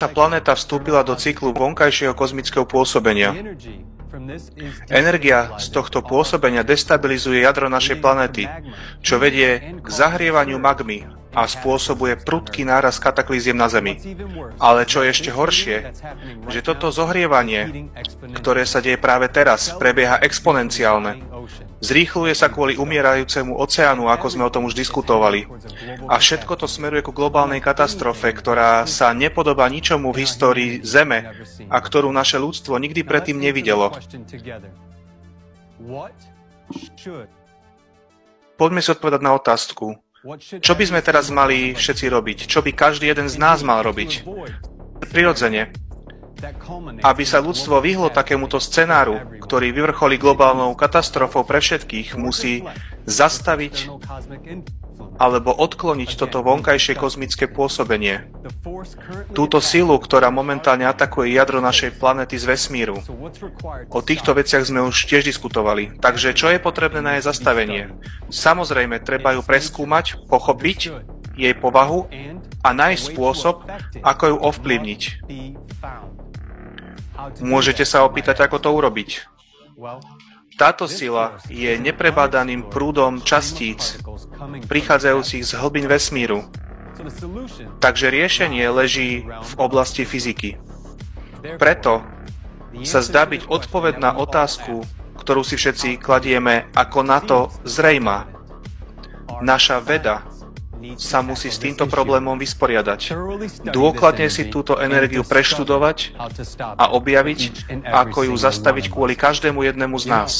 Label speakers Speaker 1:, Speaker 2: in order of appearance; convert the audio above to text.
Speaker 1: planéta vstúpila do cyklu vonkajšieho kozmického pôsobenia. Energia z tohto pôsobenia destabilizuje jadro našej planéty, čo vedie k zahrievaniu magmy a spôsobuje prudký nárast kataklíziem na Zemi. Ale čo je ešte horšie, že toto zohrievanie, ktoré sa deje práve teraz, prebieha exponenciálne. Zrýchluje sa kvôli umierajúcemu oceánu, ako sme o tom už diskutovali. A všetko to smeruje ku globálnej katastrofe, ktorá sa nepodobá ničomu v histórii Zeme a ktorú naše ľudstvo nikdy predtým nevidelo. Poďme si odpovedať na otázku. Čo by sme teraz mali všetci robiť? Čo by každý jeden z nás mal robiť? Prirodzene, aby sa ľudstvo vyhlo takémuto scenáru, ktorý vyvrcholí globálnou katastrofou pre všetkých, musí zastaviť alebo odkloniť toto vonkajšie kozmické pôsobenie. Túto silu, ktorá momentálne atakuje jadro našej planéty z vesmíru. O týchto veciach sme už tiež diskutovali. Takže čo je potrebné na jej zastavenie? Samozrejme, treba ju preskúmať, pochopiť jej povahu a nájsť spôsob, ako ju ovplyvniť. Môžete sa opýtať, ako to urobiť. Táto sila je neprebádaným prúdom častíc, prichádzajúcich z hlbín vesmíru. Takže riešenie leží v oblasti fyziky. Preto sa zdá byť odpoveď na otázku, ktorú si všetci kladieme ako na to zrejmá. Naša veda sa musí s týmto problémom vysporiadať. Dôkladne si túto energiu preštudovať a objaviť, ako ju zastaviť kvôli každému jednému z nás.